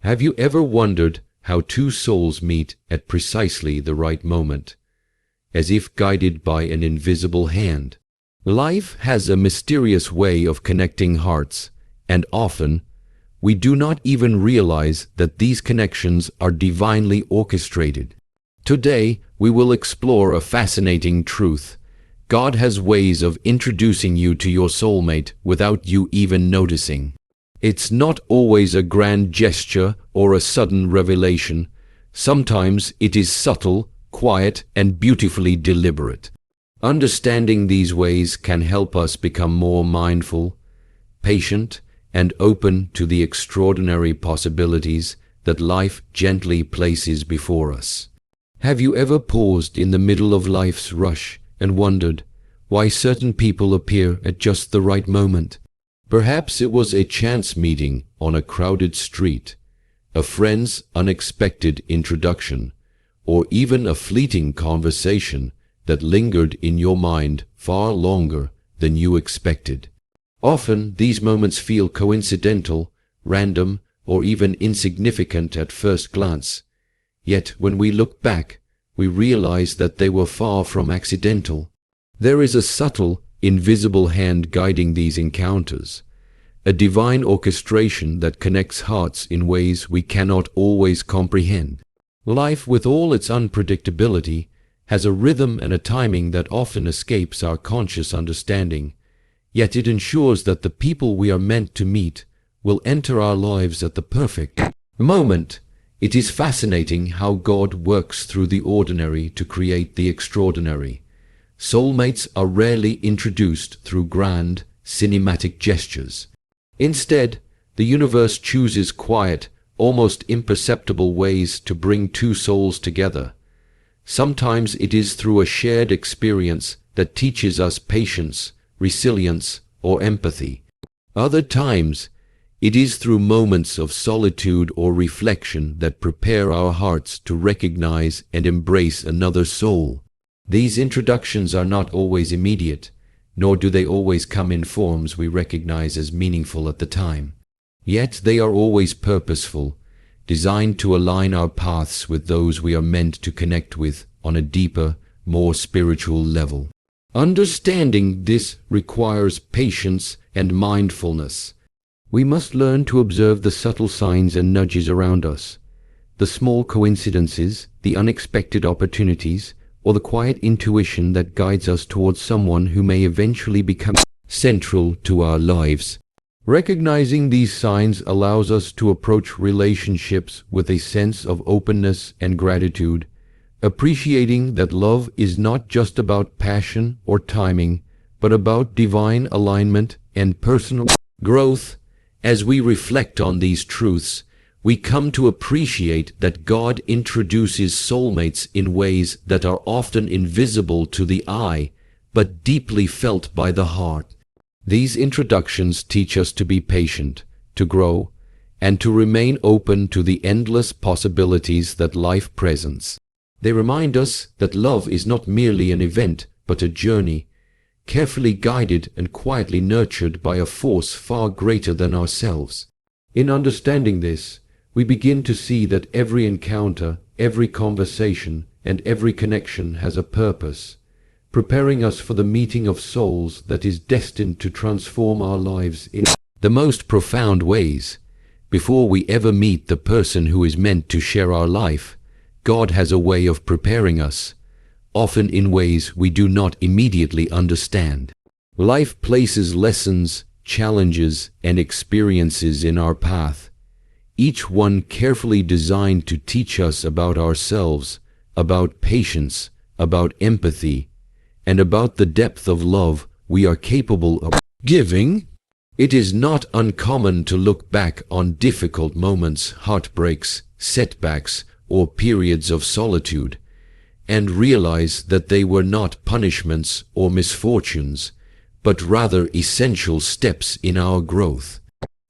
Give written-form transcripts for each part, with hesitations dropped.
Have you ever wondered how two souls meet at precisely the right moment, as if guided by an invisible hand? Life has a mysterious way of connecting hearts, and often we do not even realize that these connections are divinely orchestrated. Today, we will explore a fascinating truth. God has ways of introducing you to your soulmate without you even noticing. It's not always a grand gesture or a sudden revelation. Sometimes it is subtle, quiet, and beautifully deliberate. Understanding these ways can help us become more mindful, patient, and open to the extraordinary possibilities that life gently places before us. Have you ever paused in the middle of life's rush and wondered why certain people appear at just the right moment? Perhaps it was a chance meeting on a crowded street, a friend's unexpected introduction, or even a fleeting conversation that lingered in your mind far longer than you expected. Often these moments feel coincidental, random, or even insignificant at first glance. Yet when we look back, we realize that they were far from accidental. There is a subtle, invisible hand guiding these encounters, a divine orchestration that connects hearts in ways we cannot always comprehend. Life, with all its unpredictability, has a rhythm and a timing that often escapes our conscious understanding, yet it ensures that the people we are meant to meet will enter our lives at the perfect moment. It is fascinating how God works through the ordinary to create the extraordinary. Soulmates are rarely introduced through grand, cinematic gestures. Instead, the universe chooses quiet, almost imperceptible ways to bring two souls together. Sometimes it is through a shared experience that teaches us patience, resilience, or empathy. Other times, it is through moments of solitude or reflection that prepare our hearts to recognize and embrace another soul. These introductions are not always immediate, nor do they always come in forms we recognize as meaningful at the time. Yet they are always purposeful, designed to align our paths with those we are meant to connect with on a deeper, more spiritual level. Understanding this requires patience and mindfulness. We must learn to observe the subtle signs and nudges around us, the small coincidences, the unexpected opportunities, or the quiet intuition that guides us towards someone who may eventually become central to our lives. Recognizing these signs allows us to approach relationships with a sense of openness and gratitude, appreciating that love is not just about passion or timing, but about divine alignment and personal growth. As we reflect on these truths, we come to appreciate that God introduces soulmates in ways that are often invisible to the eye, but deeply felt by the heart. These introductions teach us to be patient, to grow, and to remain open to the endless possibilities that life presents. They remind us that love is not merely an event, but a journey, carefully guided and quietly nurtured by a force far greater than ourselves. In understanding this, we begin to see that every encounter, every conversation, and every connection has a purpose, preparing us for the meeting of souls that is destined to transform our lives in the most profound ways. Before we ever meet the person who is meant to share our life, God has a way of preparing us, often in ways we do not immediately understand. Life places lessons, challenges, and experiences in our path, each one carefully designed to teach us about ourselves, about patience, about empathy, and about the depth of love we are capable of giving. It is not uncommon to look back on difficult moments, heartbreaks, setbacks, or periods of solitude, and realize that they were not punishments or misfortunes, but rather essential steps in our growth.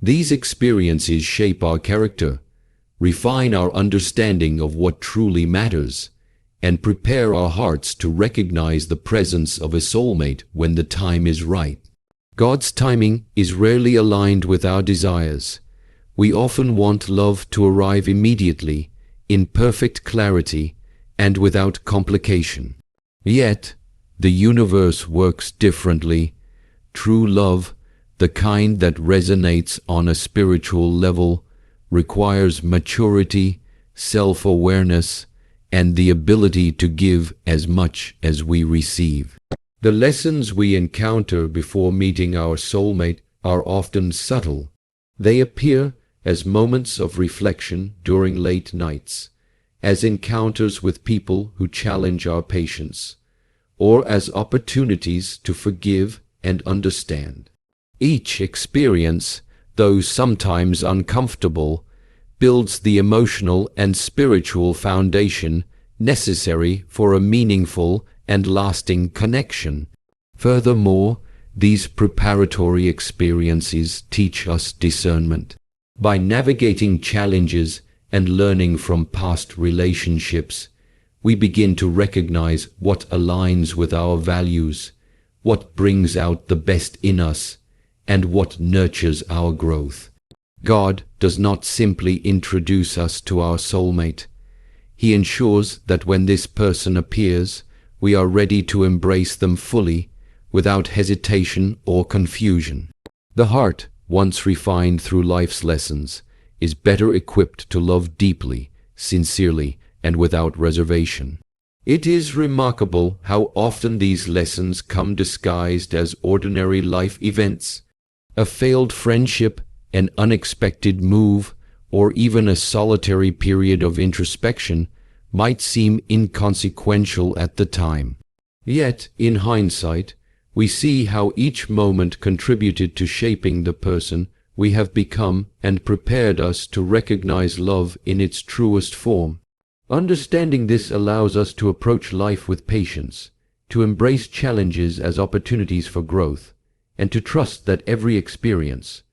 These experiences shape our character, refine our understanding of what truly matters, and prepare our hearts to recognize the presence of a soulmate when the time is right. God's timing is rarely aligned with our desires. We often want love to arrive immediately, in perfect clarity, and without complication. Yet, the universe works differently. True love, the kind that resonates on a spiritual level, requires maturity, self-awareness, and the ability to give as much as we receive. The lessons we encounter before meeting our soulmate are often subtle. They appear as moments of reflection during late nights, as encounters with people who challenge our patience, or as opportunities to forgive and understand. Each experience, though sometimes uncomfortable, builds the emotional and spiritual foundation necessary for a meaningful and lasting connection. Furthermore, these preparatory experiences teach us discernment. By navigating challenges and learning from past relationships, we begin to recognize what aligns with our values, what brings out the best in us, and what nurtures our growth. God does not simply introduce us to our soulmate. He ensures that when this person appears, we are ready to embrace them fully, without hesitation or confusion. The heart, once refined through life's lessons, is better equipped to love deeply, sincerely, and without reservation. It is remarkable how often these lessons come disguised as ordinary life events. A failed friendship, an unexpected move, or even a solitary period of introspection might seem inconsequential at the time. Yet, in hindsight, we see how each moment contributed to shaping the person we have become and prepared us to recognize love in its truest form. Understanding this allows us to approach life with patience, to embrace challenges as opportunities for growth, and to trust that every experience,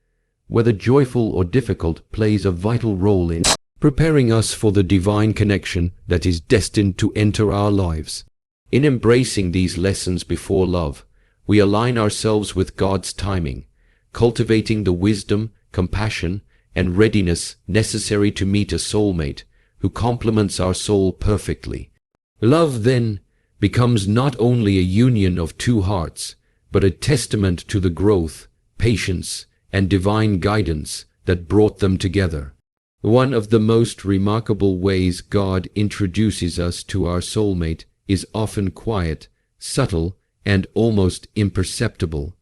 whether joyful or difficult, plays a vital role in preparing us for the divine connection that is destined to enter our lives. In embracing these lessons before love, we align ourselves with God's timing, cultivating the wisdom, compassion, and readiness necessary to meet a soulmate who complements our soul perfectly. Love, then, becomes not only a union of two hearts, but a testament to the growth, patience, and divine guidance that brought them together. One of the most remarkable ways God introduces us to our soulmate is often quiet, subtle, and almost imperceptible.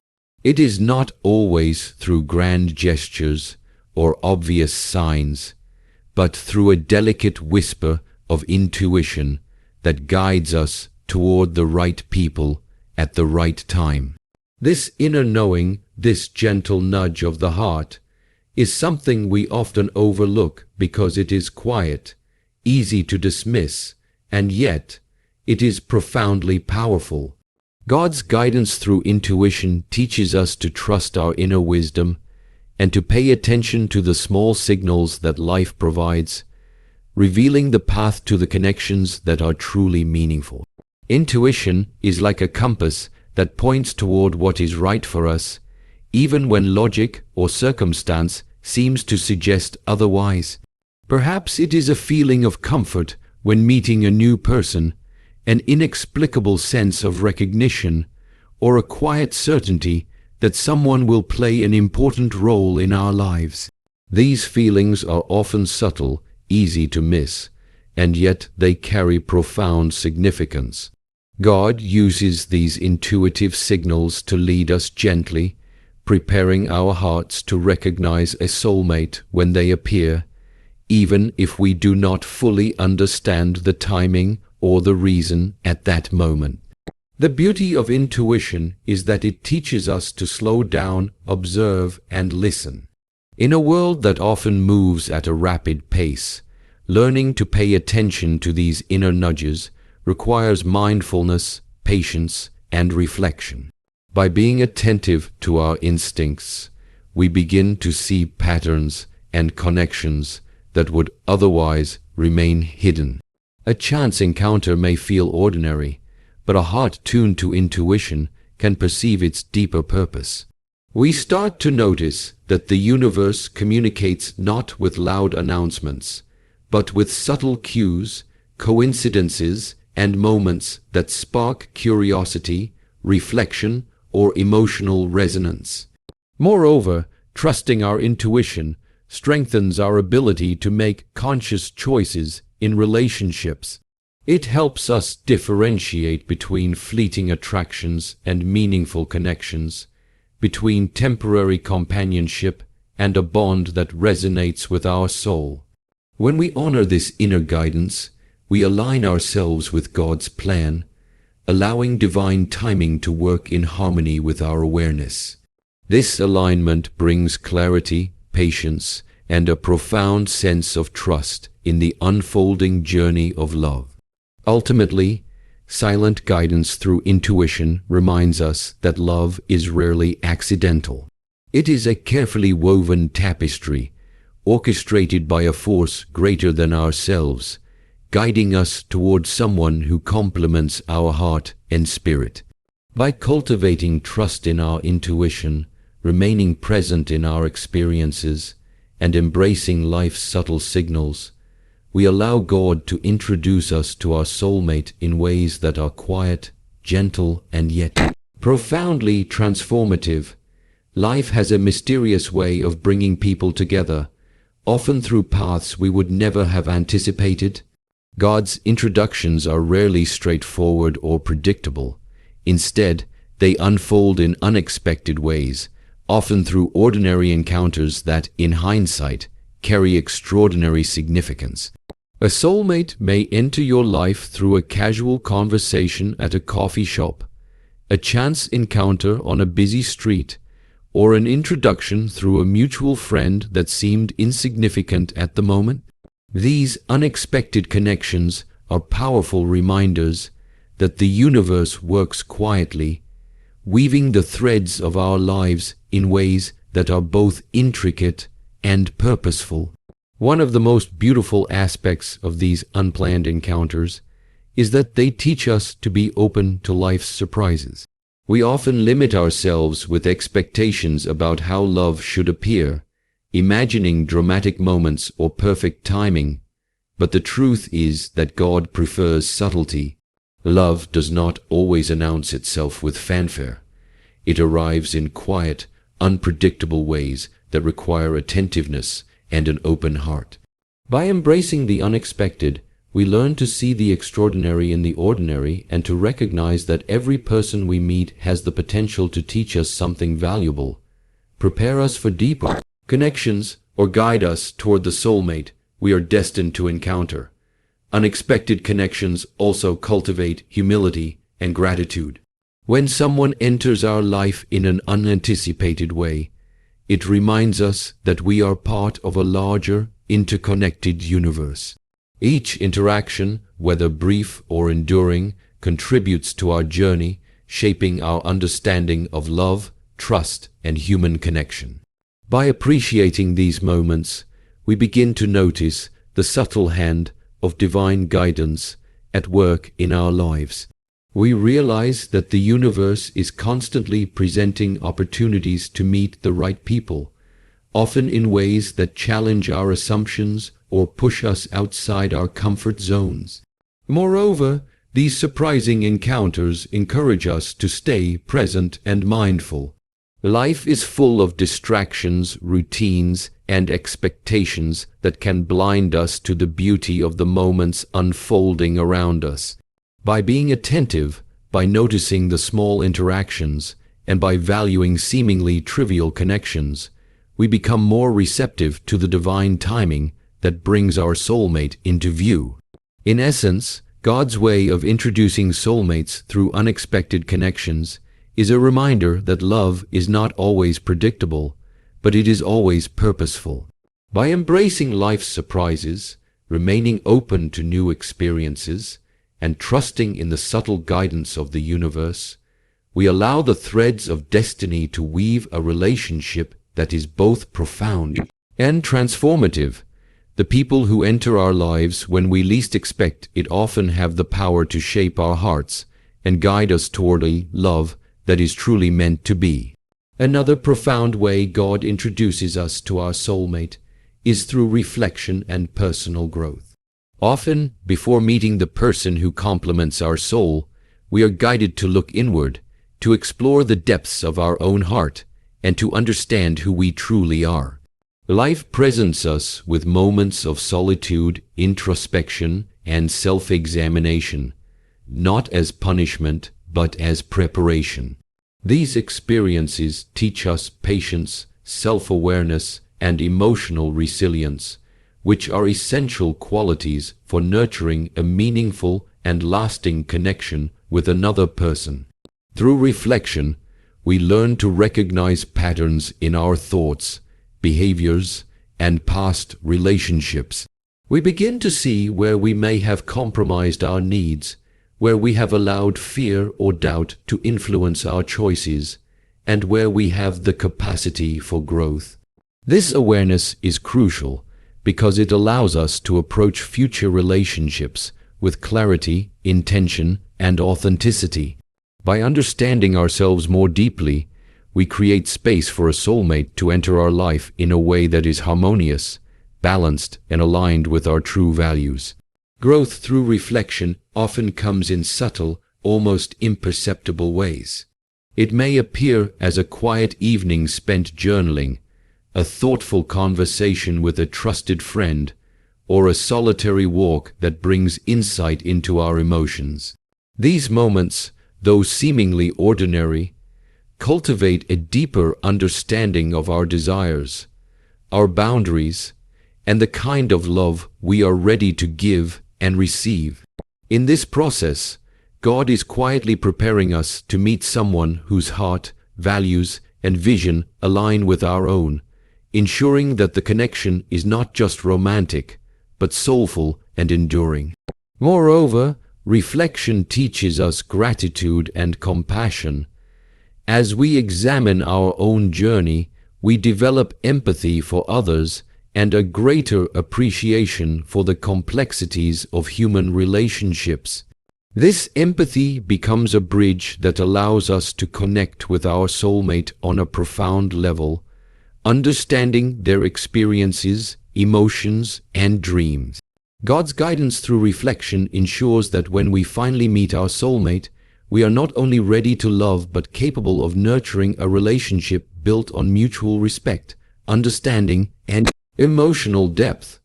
It is not always through grand gestures or obvious signs, but through a delicate whisper of intuition that guides us toward the right people at the right time. This inner knowing, this gentle nudge of the heart, is something we often overlook because it is quiet, easy to dismiss, and yet it is profoundly powerful. God's guidance through intuition teaches us to trust our inner wisdom and to pay attention to the small signals that life provides, revealing the path to the connections that are truly meaningful. Intuition is like a compass that points toward what is right for us, even when logic or circumstance seems to suggest otherwise. Perhaps it is a feeling of comfort when meeting a new person, an inexplicable sense of recognition, or a quiet certainty that someone will play an important role in our lives. These feelings are often subtle, easy to miss, and yet they carry profound significance. God uses these intuitive signals to lead us gently, preparing our hearts to recognize a soulmate when they appear, even if we do not fully understand the timing or the reason at that moment. The beauty of intuition is that it teaches us to slow down, observe, and listen. In a world that often moves at a rapid pace, learning to pay attention to these inner nudges requires mindfulness, patience, and reflection. By being attentive to our instincts, we begin to see patterns and connections that would otherwise remain hidden. A chance encounter may feel ordinary, but a heart tuned to intuition can perceive its deeper purpose. we start to notice that the universe communicates not with loud announcements, but with subtle cues, coincidences, and moments that spark curiosity, reflection, or emotional resonance. Moreover, trusting our intuition strengthens our ability to make conscious choices in relationships. It helps us differentiate between fleeting attractions and meaningful connections, between temporary companionship and a bond that resonates with our soul. When we honor this inner guidance, we align ourselves with God's plan, allowing divine timing to work in harmony with our awareness. This alignment brings clarity, patience, and a profound sense of trust in the unfolding journey of love. Ultimately, silent guidance through intuition reminds us that love is rarely accidental. It is a carefully woven tapestry, orchestrated by a force greater than ourselves, guiding us towards someone who complements our heart and spirit. By cultivating trust in our intuition, remaining present in our experiences, and embracing life's subtle signals, we allow God to introduce us to our soulmate in ways that are quiet, gentle, and yet profoundly transformative. Life has a mysterious way of bringing people together, often through paths we would never have anticipated. God's introductions are rarely straightforward or predictable. Instead, they unfold in unexpected ways, often through ordinary encounters that, in hindsight, carry extraordinary significance. A soulmate may enter your life through a casual conversation at a coffee shop, a chance encounter on a busy street, or an introduction through a mutual friend that seemed insignificant at the moment. These unexpected connections are powerful reminders that the universe works quietly, weaving the threads of our lives in ways that are both intricate and purposeful. One of the most beautiful aspects of these unplanned encounters is that they teach us to be open to life's surprises. We often limit ourselves with expectations about how love should appear, imagining dramatic moments or perfect timing, but the truth is that God prefers subtlety. Love does not always announce itself with fanfare. It arrives in quiet, unpredictable ways that require attentiveness and an open heart. By embracing the unexpected, we learn to see the extraordinary in the ordinary and to recognize that every person we meet has the potential to teach us something valuable, prepare us for deeper connections, or guide us toward the soulmate we are destined to encounter. Unexpected connections also cultivate humility and gratitude. When someone enters our life in an unanticipated way, it reminds us that we are part of a larger, interconnected universe. Each interaction, whether brief or enduring, contributes to our journey, shaping our understanding of love, trust, and human connection. By appreciating these moments, we begin to notice the subtle hand of divine guidance at work in our lives. We realize that the universe is constantly presenting opportunities to meet the right people, often in ways that challenge our assumptions or push us outside our comfort zones. Moreover, these surprising encounters encourage us to stay present and mindful. Life is full of distractions, routines, and expectations that can blind us to the beauty of the moments unfolding around us. By being attentive, by noticing the small interactions, and by valuing seemingly trivial connections, we become more receptive to the divine timing that brings our soulmate into view. In essence, God's way of introducing soulmates through unexpected connections is a reminder that love is not always predictable, but it is always purposeful. By embracing life's surprises, remaining open to new experiences, and trusting in the subtle guidance of the universe, we allow the threads of destiny to weave a relationship that is both profound and transformative. The people who enter our lives when we least expect it often have the power to shape our hearts and guide us toward a love that is truly meant to be. Another profound way God introduces us to our soulmate is through reflection and personal growth. Often, before meeting the person who complements our soul, we are guided to look inward, to explore the depths of our own heart, and to understand who we truly are. Life presents us with moments of solitude, introspection, and self-examination, not as punishment, but as preparation. These experiences teach us patience, self-awareness, and emotional resilience, which are essential qualities for nurturing a meaningful and lasting connection with another person. Through reflection, we learn to recognize patterns in our thoughts, behaviors, and past relationships. We begin to see where we may have compromised our needs, where we have allowed fear or doubt to influence our choices, and where we have the capacity for growth. This awareness is crucial because it allows us to approach future relationships with clarity, intention, and authenticity. By understanding ourselves more deeply, we create space for a soulmate to enter our life in a way that is harmonious, balanced, and aligned with our true values. Growth through reflection often comes in subtle, almost imperceptible ways. It may appear as a quiet evening spent journaling, a thoughtful conversation with a trusted friend, or a solitary walk that brings insight into our emotions. These moments, though seemingly ordinary, cultivate a deeper understanding of our desires, our boundaries, and the kind of love we are ready to give and receive. In this process, God is quietly preparing us to meet someone whose heart, values, and vision align with our own, ensuring that the connection is not just romantic, but soulful and enduring. Moreover, reflection teaches us gratitude and compassion. As we examine our own journey, we develop empathy for others and a greater appreciation for the complexities of human relationships. This empathy becomes a bridge that allows us to connect with our soulmate on a profound level, understanding their experiences, emotions, and dreams. God's guidance through reflection ensures that when we finally meet our soulmate, we are not only ready to love but capable of nurturing a relationship built on mutual respect, understanding, and emotional depth.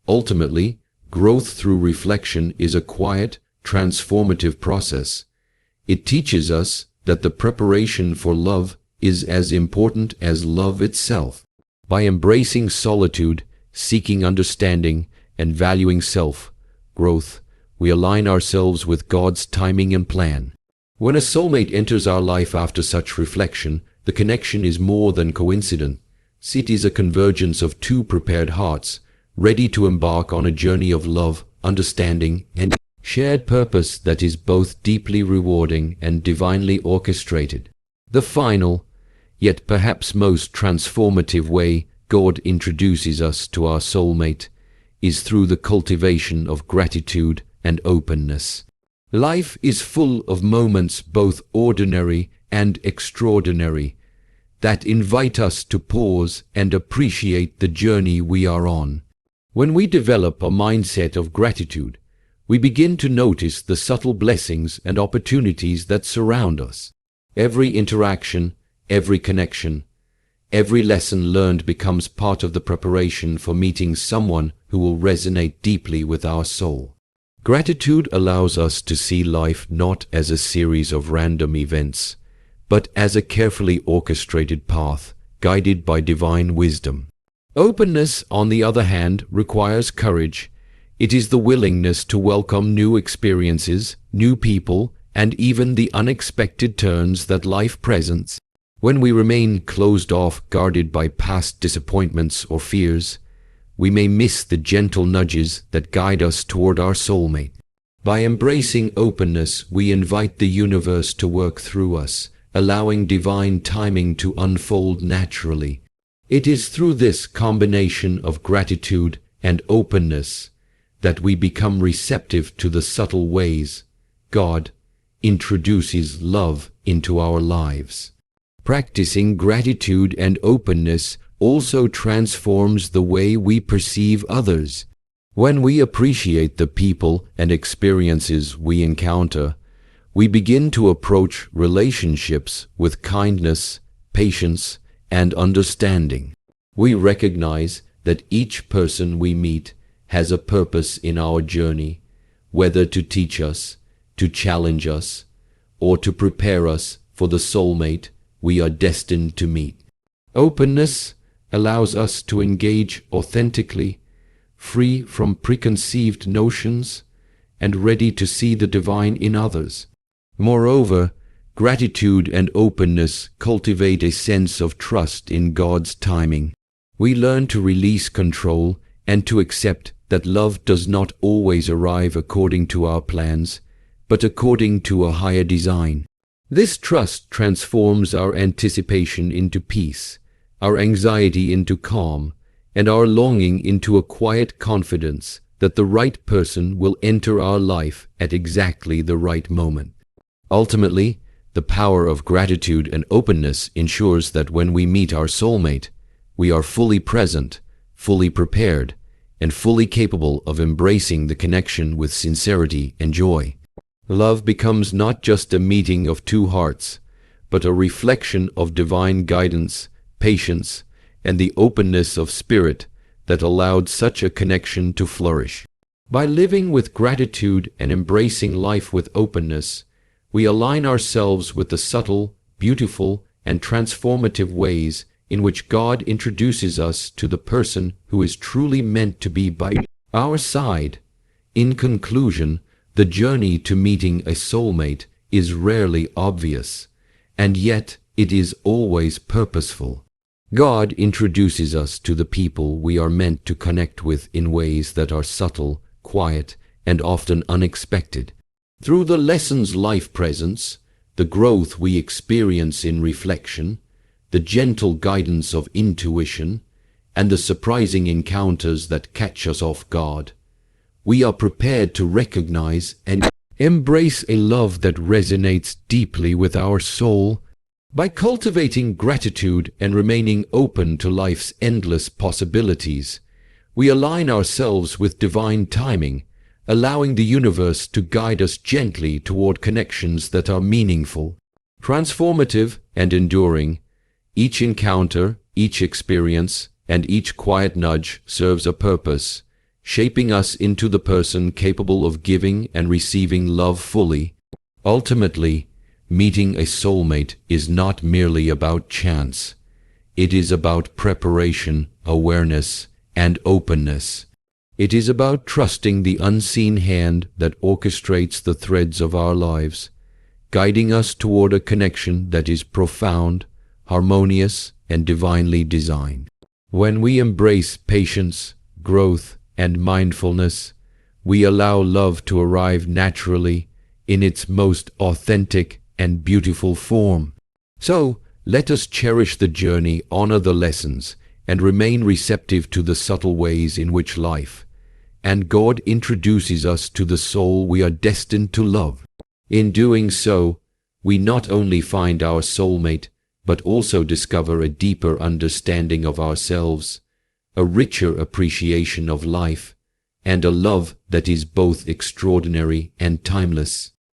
Ultimately, growth through reflection is a quiet, transformative process. It teaches us that the preparation for love is as important as love itself. By embracing solitude, seeking understanding, and valuing self-growth, we align ourselves with God's timing and plan. When a soulmate enters our life after such reflection, the connection is more than coincident. It is a convergence of two prepared hearts, ready to embark on a journey of love, understanding, and shared purpose that is both deeply rewarding and divinely orchestrated. The final, yet perhaps most transformative way God introduces us to our soulmate is through the cultivation of gratitude and openness. Life is full of moments both ordinary and extraordinary that invite us to pause and appreciate the journey we are on. When we develop a mindset of gratitude, we begin to notice the subtle blessings and opportunities that surround us. Every interaction, every connection, every lesson learned becomes part of the preparation for meeting someone who will resonate deeply with our soul. Gratitude allows us to see life not as a series of random events, but as a carefully orchestrated path, guided by divine wisdom. Openness, on the other hand, requires courage. It is the willingness to welcome new experiences, new people, and even the unexpected turns that life presents. When we remain closed off, guarded by past disappointments or fears, we may miss the gentle nudges that guide us toward our soulmate. By embracing openness, we invite the universe to work through us, allowing divine timing to unfold naturally. It is through this combination of gratitude and openness that we become receptive to the subtle ways God introduces love into our lives. Practicing gratitude and openness also transforms the way we perceive others. When we appreciate the people and experiences we encounter, we begin to approach relationships with kindness, patience, and understanding. We recognize that each person we meet has a purpose in our journey, whether to teach us, to challenge us, or to prepare us for the soulmate we are destined to meet. Openness allows us to engage authentically, free from preconceived notions, and ready to see the divine in others. Moreover, gratitude and openness cultivate a sense of trust in God's timing. We learn to release control and to accept that love does not always arrive according to our plans, but according to a higher design. This trust transforms our anticipation into peace, our anxiety into calm, and our longing into a quiet confidence that the right person will enter our life at exactly the right moment. Ultimately, the power of gratitude and openness ensures that when we meet our soulmate, we are fully present, fully prepared, and fully capable of embracing the connection with sincerity and joy. Love becomes not just a meeting of two hearts, but a reflection of divine guidance, patience, and the openness of spirit that allowed such a connection to flourish. By living with gratitude and embracing life with openness, we align ourselves with the subtle, beautiful, and transformative ways in which God introduces us to the person who is truly meant to be by our side. In conclusion, the journey to meeting a soulmate is rarely obvious, and yet it is always purposeful. God introduces us to the people we are meant to connect with in ways that are subtle, quiet, and often unexpected. Through the lessons life presents, the growth we experience in reflection, the gentle guidance of intuition, and the surprising encounters that catch us off guard, we are prepared to recognize and embrace a love that resonates deeply with our soul. By cultivating gratitude and remaining open to life's endless possibilities, we align ourselves with divine timing, allowing the universe to guide us gently toward connections that are meaningful, transformative, and enduring. Each encounter, each experience, and each quiet nudge serves a purpose, shaping us into the person capable of giving and receiving love fully. Ultimately, meeting a soulmate is not merely about chance. It is about preparation, awareness, and openness. It is about trusting the unseen hand that orchestrates the threads of our lives, guiding us toward a connection that is profound, harmonious, and divinely designed. When we embrace patience, growth, and mindfulness, we allow love to arrive naturally in its most authentic and beautiful form. So, let us cherish the journey, honor the lessons, and remain receptive to the subtle ways in which life and God introduces us to the soul we are destined to love. In doing so, we not only find our soulmate, but also discover a deeper understanding of ourselves, a richer appreciation of life, and a love that is both extraordinary and timeless.